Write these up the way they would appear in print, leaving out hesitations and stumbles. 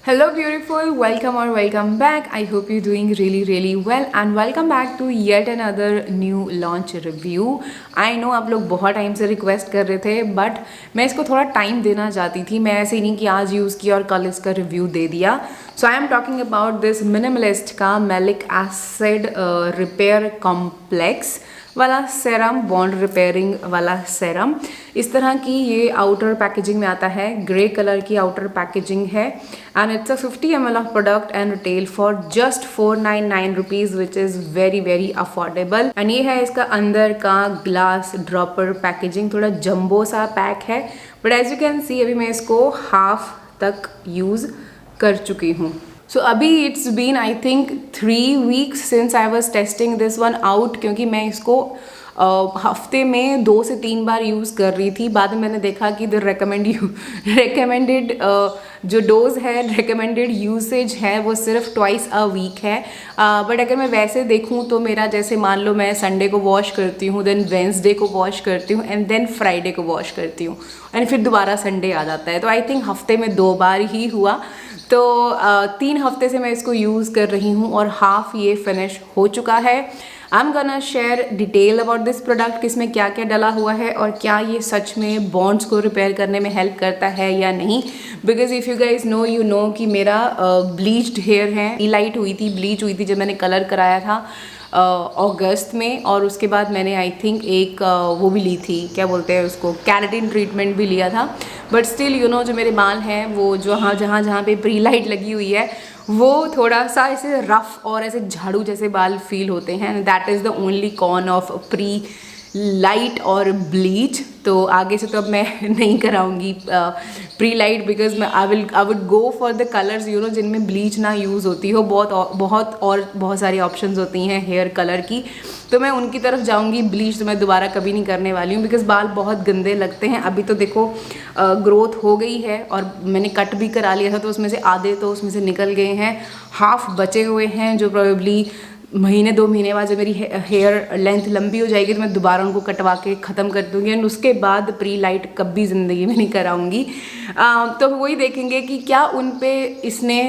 Hello beautiful, welcome or welcome back. I hope you're doing really well and welcome back to yet another new launch review. I know आप लोग बहुत time से request कर रहे थे but मैं इसको थोड़ा टाइम देना चाहती थी. मैं ऐसे ही नहीं कि आज यूज़ किया और कल इसका रिव्यू दे दिया. So I am talking about this Minimalist का मैलिक एसिड रिपेयर कॉम्प्लेक्स वाला सेरम, बॉन्ड रिपेयरिंग वाला सेरम. इस तरह की ये आउटर पैकेजिंग में आता है. ग्रे कलर की आउटर पैकेजिंग है and it's a 50 ml of product and retail for just 499 rupees which is very affordable. And ये है इसका अंदर का ग्लास ड्रॉपर पैकेजिंग. थोड़ा जम्बो सा पैक है but as you can see अभी मैं इसको हाफ तक यूज़ कर चुकी हूँ. सो अभी it's been I think 3 weeks since I was testing this one out, क्योंकि मैं इसको हफ्ते में 2 से 3 बार यूज़ कर रही थी. बाद में मैंने देखा कि द रिकमेंडेड जो डोज है, रिकमेंडेड यूसेज है वो सिर्फ ट्वाइस अ वीक है. बट अगर मैं वैसे देखूँ तो मेरा जैसे मान लो मैं संडे को वॉश करती हूँ, देन वेंसडे को वॉश करती हूँ एंड देन फ्राइडे को वॉश करती हूँ एंड फिर दोबारा संडे आ जाता है. तो आई थिंक हफ्ते में 2 बार ही हुआ. तो 3 हफ्ते से मैं इसको यूज़ कर रही हूँ और हाफ ये फिनिश हो चुका है. I am gonna share detail about this product, किसमें क्या क्या डला हुआ है और क्या ये सच में बॉन्ड्स को रिपेयर करने में हेल्प करता है या नहीं. Because if you guys know you know कि मेरा ब्लीच्ड हेयर है. लाइट हुई थी, ब्लीच हुई थी जब मैंने कलर कराया था अगस्त में, और उसके बाद मैंने आई थिंक एक वो भी ली थी, क्या बोलते हैं उसको, कैराटिन ट्रीटमेंट भी लिया था. बट स्टिल यू नो जो मेरे बाल हैं वो जो जहाँ पे प्री लाइट लगी हुई है वो थोड़ा सा ऐसे रफ और ऐसे झाड़ू जैसे बाल फील होते हैं. That is the only con of pre light और ब्लीच. तो आगे से तो अब मैं नहीं कराऊंगी प्री लाइट, बिकॉज मैं I would go for the colours you know जिनमें ब्लीच ना यूज़ होती हो. बहुत सारी ऑप्शंस होती हैं हेयर कलर की, तो मैं उनकी तरफ जाऊंगी. ब्लीच तो मैं दोबारा कभी नहीं करने वाली हूँ बिकॉज बाल बहुत गंदे लगते हैं. अभी तो देखो ग्रोथ हो गई है और मैंने कट भी करा लिया था, तो उसमें से आधे तो उसमें से निकल गए हैं, हाफ बचे हुए हैं जो प्रोबेबली महीने 2 महीने बाद जब मेरी हेयर लेंथ लंबी हो जाएगी तो मैं दोबारा उनको कटवा के ख़त्म कर दूँगी एंड उसके बाद प्री लाइट कभी ज़िंदगी में नहीं कराऊँगी. तो वही देखेंगे कि क्या उन पे इसने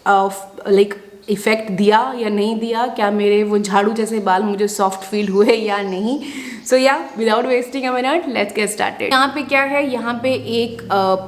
लाइक इफ़ेक्ट दिया या नहीं दिया, क्या मेरे वो झाड़ू जैसे बाल मुझे सॉफ्ट फील हुए या नहीं. सो या without wasting a minute let's get started. यहाँ पे क्या है, यहाँ पे एक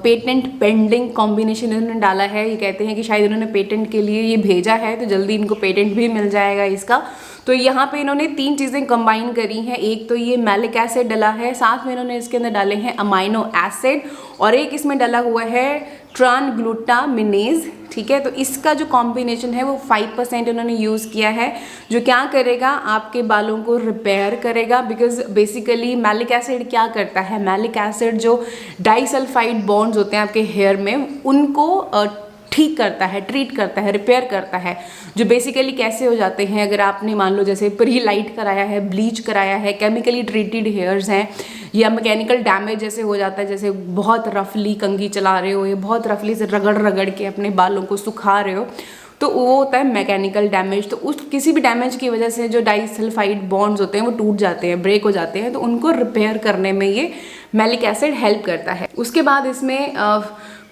पेटेंट पेंडिंग कॉम्बिनेशन इन्होंने डाला है. ये कहते हैं कि शायद इन्होंने पेटेंट के लिए ये भेजा है तो जल्दी इनको पेटेंट भी मिल जाएगा इसका. तो यहाँ पे इन्होंने 3 चीज़ें कंबाइन करी हैं. एक तो ये मैलिक एसिड डला है, साथ में इन्होंने इसके अंदर डाले हैं अमाइनो एसिड, और एक इसमें डला हुआ है ट्रांग्लूटामिनेज. ठीक है, तो इसका जो कॉम्बिनेशन है वो 5% इन्होंने यूज़ किया है, जो क्या करेगा, आपके बालों को रिपेयर करेगा. बिकॉज बेसिकली मैलिक एसिड क्या करता है, मैलिक एसिड जो डाइसल्फाइड बॉन्ड्स होते हैं आपके हेयर में उनको ठीक करता है, ट्रीट करता है, रिपेयर करता है. जो बेसिकली कैसे हो जाते हैं, अगर आपने मान लो जैसे प्री लाइट कराया है, ब्लीच कराया है, केमिकली ट्रीटेड हेयर्स हैं, या मैकेनिकल डैमेज जैसे हो जाता है, जैसे बहुत रफली कंघी चला रहे हो या बहुत रफली से रगड़ के अपने बालों को सुखा रहे हो, तो वो होता है मैकेनिकल डैमेज. तो उस किसी भी डैमेज की वजह से जो डाइसल्फाइड बॉन्ड्स होते हैं वो टूट जाते हैं, ब्रेक हो जाते हैं, तो उनको रिपेयर करने में ये मैलिक एसिड हेल्प करता है. उसके बाद इसमें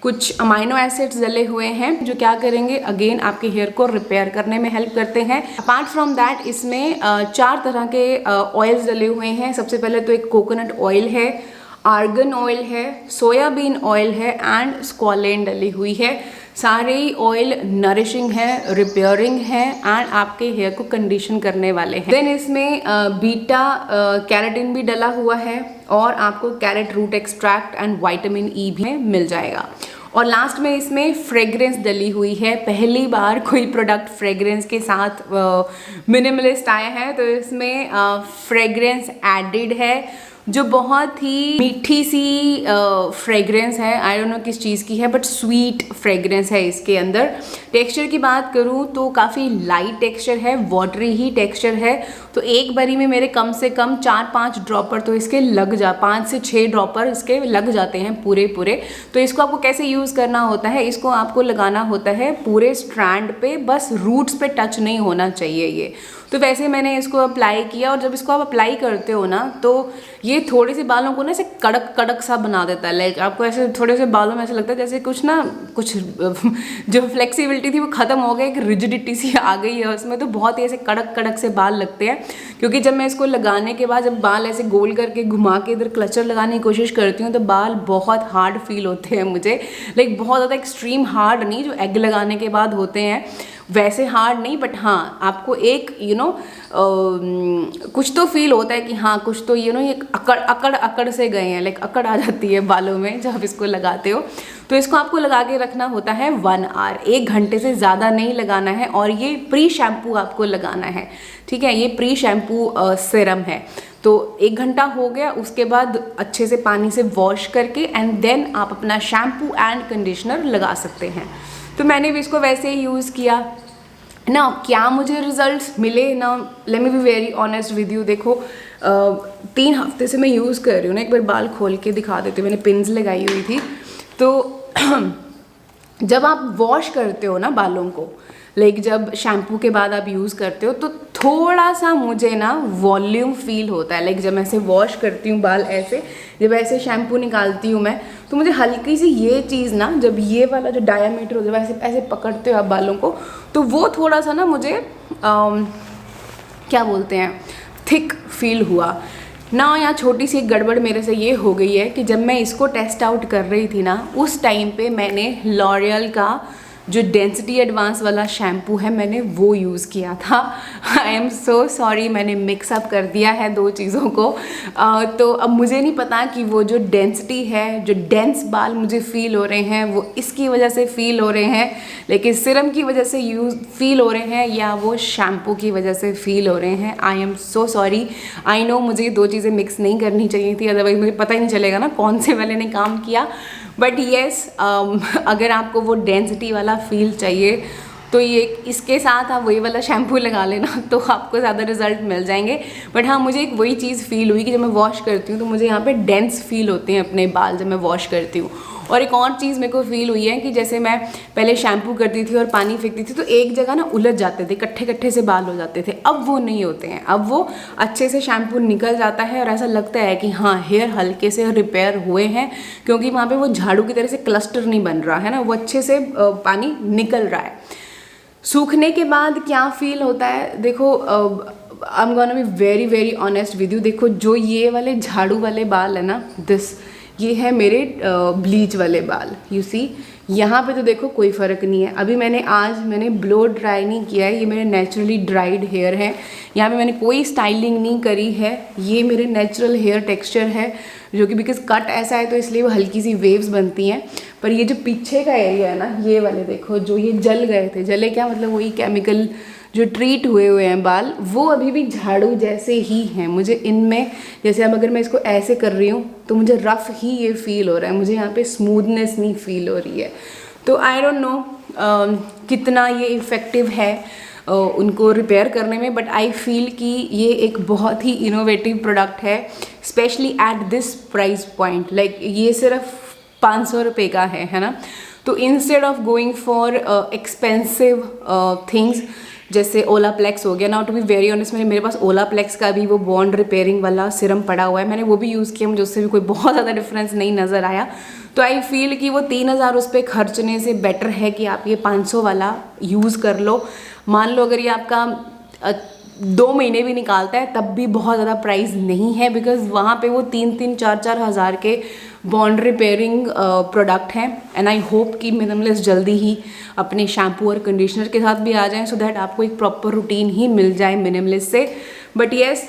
कुछ अमाइनो एसिड्स डले हुए हैं जो क्या करेंगे, अगेन आपके हेयर को रिपेयर करने में हेल्प करते हैं. अपार्ट फ्रॉम दैट इसमें 4 तरह के ऑयल्स डले हुए हैं. सबसे पहले तो एक कोकोनट ऑयल है, आर्गन ऑयल है, सोयाबीन ऑयल है एंड स्क्वालेन डली हुई है. सारे ही ऑयल नरिशिंग है, रिपेयरिंग है एंड आपके हेयर को कंडीशन करने वाले हैं. देन इसमें बीटा कैरेटिन भी डला हुआ है और आपको carrot root extract and vitamin E भी मिल जाएगा. और लास्ट में इसमें फ्रेग्रेंस डली हुई है. पहली बार कोई प्रोडक्ट फ्रेग्रेंस के साथ मिनिमलिस्ट आया है, तो इसमें फ्रेग्रेंस एडेड है जो बहुत ही मीठी सी फ्रेग्रेंस है. आई डोंट नो किस चीज़ की है बट स्वीट फ्रेग्रेंस है इसके अंदर. टेक्सचर की बात करूँ तो काफ़ी लाइट टेक्सचर है, वाटरी ही टेक्सचर है. तो एक बारी में मेरे कम से कम 4-5 ड्रॉपर तो इसके लग जा 5 से 6 ड्रॉपर इसके लग जाते हैं पूरे पूरे। तो इसको आपको कैसे यूज़ करना होता है, इसको आपको लगाना होता है पूरे स्ट्रैंड पे, बस रूट्स पे टच नहीं होना चाहिए ये। तो वैसे मैंने इसको अप्लाई किया, और जब इसको आप अप्लाई करते हो ना तो ये थोड़े से बालों को ना ऐसे कड़क कड़क सा बना देता है। लाइक आपको ऐसे थोड़े से बालों में ऐसा लगता है जैसे कुछ जो फ्लेक्सिबिलिटी थी वो ख़त्म हो गई, एक रिजिडिटी सी आ गई है उसमें। तो बहुत ही ऐसे कड़क कड़क से बाल लगते हैं, क्योंकि जब मैं इसको लगाने के बाद जब बाल ऐसे गोल करके घुमा के इधर क्लचर लगाने की कोशिश करती हूँ तो बाल बहुत हार्ड फील होते हैं मुझे। लाइक बहुत ज़्यादा एक्सट्रीम हार्ड नहीं, जो एग लगाने के बाद होते हैं वैसे हार्ड नहीं, बट हाँ आपको एक कुछ तो फील होता है कि हाँ कुछ तो ये अकड़ से गए हैं, लाइक अकड़ आ जाती है बालों में जब इसको लगाते हो। तो इसको आपको लगा के रखना होता है 1 आवर, 1 घंटे से ज़्यादा नहीं लगाना है। और ये प्री शैम्पू आपको लगाना है, ठीक है, ये प्री शैम्पू सीरम है। तो 1 घंटा हो गया, उसके बाद अच्छे से पानी से वॉश करके एंड देन आप अपना शैम्पू एंड कंडीशनर लगा सकते हैं। तो मैंने भी इसको वैसे ही यूज़ किया ना। क्या मुझे रिजल्ट्स मिले ना, let me be very honest with you. देखो 3 हफ्ते से मैं यूज़ कर रही हूँ ना, एक बार बाल खोल के दिखा देती हूँ, मैंने पिन्स लगाई हुई थी। तो जब आप वॉश करते हो ना बालों को, लाइक जब शैम्पू के बाद आप यूज़ करते हो तो थोड़ा सा मुझे ना वॉल्यूम फील होता है। लाइक जब मैं ऐसे वॉश करती हूँ बाल ऐसे, जब ऐसे शैम्पू निकालती हूँ मैं, तो मुझे हल्की सी ये चीज़ ना, जब ये वाला जो डायामीटर हो, जब ऐसे ऐसे पकड़ते हो आप बालों को, तो वो थोड़ा सा ना मुझे क्या बोलते हैं, थिक फील हुआ ना। यहाँ छोटी सी एक गड़बड़ मेरे से ये हो गई है कि जब मैं इसको टेस्ट आउट कर रही थी ना, उस टाइम पे मैंने लॉरियल का जो डेंसिटी एडवांस वाला शैम्पू है मैंने वो यूज़ किया था। आई एम सो सॉरी, मैंने मिक्सअप कर दिया है 2 चीज़ों को। तो अब मुझे नहीं पता कि वो जो डेंसिटी है, जो डेंस बाल मुझे फ़ील हो रहे हैं वो इसकी वजह से फ़ील हो रहे हैं, लेकिन सिरम की वजह से फ़ील हो रहे हैं, या वो शैम्पू की वजह से फ़ील हो रहे हैं। I am so sorry. I know मुझे ये 2 चीज़ें मिक्स नहीं करनी चाहिए थी, अदरवाइज़ मुझे पता ही नहीं चलेगा ना कौन से वाले ने काम किया। बट येस, अगर आपको वो डेंसिटी वाला फील चाहिए तो ये इसके साथ आप वही वाला शैम्पू लगा लेना, तो आपको ज़्यादा रिजल्ट मिल जाएंगे। बट हाँ, मुझे एक वही चीज़ फील हुई कि जब मैं वॉश करती हूँ तो मुझे यहाँ पे डेंस फील होते हैं अपने बाल जब मैं वॉश करती हूँ। और एक और चीज़ मेरे को फील हुई है कि जैसे मैं पहले शैम्पू करती थी और पानी फेंकती थी तो एक जगह ना उलझ जाते थे, इकट्ठे इकट्ठे से बाल हो जाते थे। अब वो नहीं होते हैं, अब वो अच्छे से शैम्पू निकल जाता है और ऐसा लगता है कि हाँ हेयर हल्के से रिपेयर हुए हैं, क्योंकि वहाँ पे वो झाड़ू की तरह से क्लस्टर नहीं बन रहा है ना, वो अच्छे से पानी निकल रहा है। सूखने के बाद क्या फील होता है, देखो I am gonna be very very honest with you. देखो जो ये वाले झाड़ू वाले बाल है ना, ये है मेरे ब्लीच वाले बाल। यू सी, यहाँ पे तो देखो कोई फ़र्क नहीं है। अभी मैंने ब्लो ड्राई नहीं किया है, ये मेरे नेचुरली ड्राइड हेयर है। यहाँ पे मैंने कोई स्टाइलिंग नहीं करी है, ये मेरे नेचुरल हेयर टेक्सचर है, जो कि बिकॉज कट ऐसा है तो इसलिए वो हल्की सी वेव्स बनती हैं। पर ये जो पीछे का एरिया है ना, ये वाले देखो, जो ये जल गए थे, जले क्या मतलब वही केमिकल जो ट्रीट हुए हैं बाल, वो अभी भी झाड़ू जैसे ही हैं। मुझे इनमें जैसे अब अगर मैं इसको ऐसे कर रही हूँ तो मुझे रफ़ ही ये फील हो रहा है, मुझे यहाँ पे स्मूथनेस नहीं फील हो रही है। तो आई डोंट नो कितना ये इफ़ेक्टिव है उनको रिपेयर करने में, बट आई फील कि ये एक बहुत ही इनोवेटिव प्रोडक्ट है, specially at this price point. Like ये सिर्फ 500 रुपये का है ना। तो instead of going for expensive things जैसे ओलाप्लेक्स हो गया ना, टू बी वेरी ऑनेस्ट मेरे पास ओलाप्लेक्स का भी वो बॉन्ड रिपेयरिंग वाला सिरम पड़ा हुआ है, मैंने वो भी यूज़ किया, मुझे उससे भी कोई बहुत ज़्यादा डिफरेंस नहीं नज़र आया। तो आई फील कि वो 3000 उस पर खर्चने से बेटर है कि आप ये 500 वाला यूज़ कर लो। मान लो अगर ये आपका 2 महीने भी निकालता है तब भी बहुत ज़्यादा प्राइस नहीं है, बिकॉज वहाँ पे वो 3-3, 4-4 हज़ार के बॉन्ड रिपेयरिंग प्रोडक्ट हैं। एंड आई होप कि मिनिमलिस्ट जल्दी ही अपने शैम्पू और कंडीशनर के साथ भी आ जाएं, सो दैट आपको एक प्रॉपर रूटीन ही मिल जाए मिनिमलिस्ट से। But yes,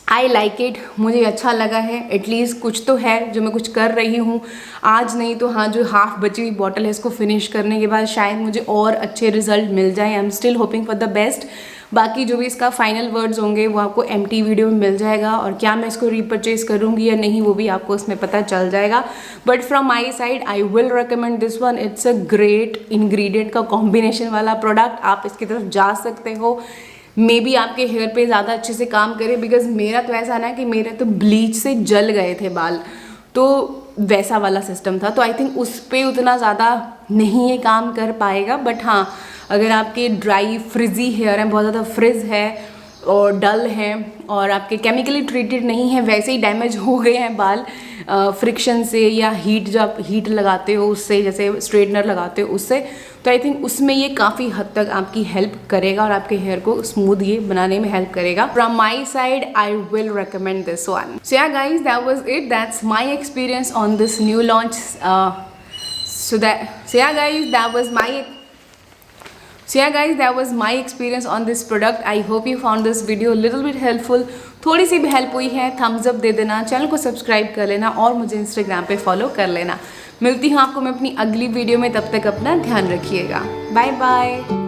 I like it, मुझे अच्छा लगा है, एटलीस्ट कुछ तो है जो मैं कुछ कर रही हूँ। आज नहीं तो हाँ, जो हाफ बची हुई बॉटल है इसको फिनिश करने के बाद शायद मुझे और अच्छे रिजल्ट मिल जाए। I am still hoping for the best. बाकी जो भी इसका फाइनल वर्ड्स होंगे वो आपको एम्प्टी वीडियो में मिल जाएगा, और क्या मैं इसको रीपरचेज करूँगी या नहीं वो भी आपको उसमें पता चल जाएगा। But from my side I will recommend this one. It's a great ingredient का कॉम्बिनेशन वाला प्रोडक्ट, आप इसकी तरफ जा सकते हो। मे बी आपके हेयर पे ज़्यादा अच्छे से काम करे, बिकॉज मेरा तो ऐसा ना कि मेरे तो ब्लीच से जल गए थे बाल, तो वैसा वाला सिस्टम था। तो आई थिंक उस पर उतना ज़्यादा नहीं ये काम कर पाएगा। बट हाँ, अगर आपके ड्राई फ्रिजी हेयर हैं, बहुत ज़्यादा फ्रिज है और डल हैं और आपके केमिकली ट्रीटेड नहीं है, वैसे ही डैमेज हो गए हैं बाल फ्रिक्शन से या हीट, जब आप हीट लगाते हो उससे, जैसे स्ट्रेटनर लगाते हो उससे, तो आई थिंक उसमें ये काफ़ी हद तक आपकी हेल्प करेगा और आपके हेयर को स्मूथ ये बनाने में हेल्प करेगा। From my side I will recommend this one. So yeah guys, that was it, that's my experience on this new launch. So yeah guys, that was my experience on this product. I hope you found this video a little bit helpful. थोड़ी सी भी help हुई है, Thums up दे देना, channel को subscribe कर लेना और मुझे इंस्टाग्राम पे फॉलो कर लेना। मिलती हूँ आपको मैं अपनी अगली वीडियो में, तब तक अपना ध्यान रखिएगा। Bye bye.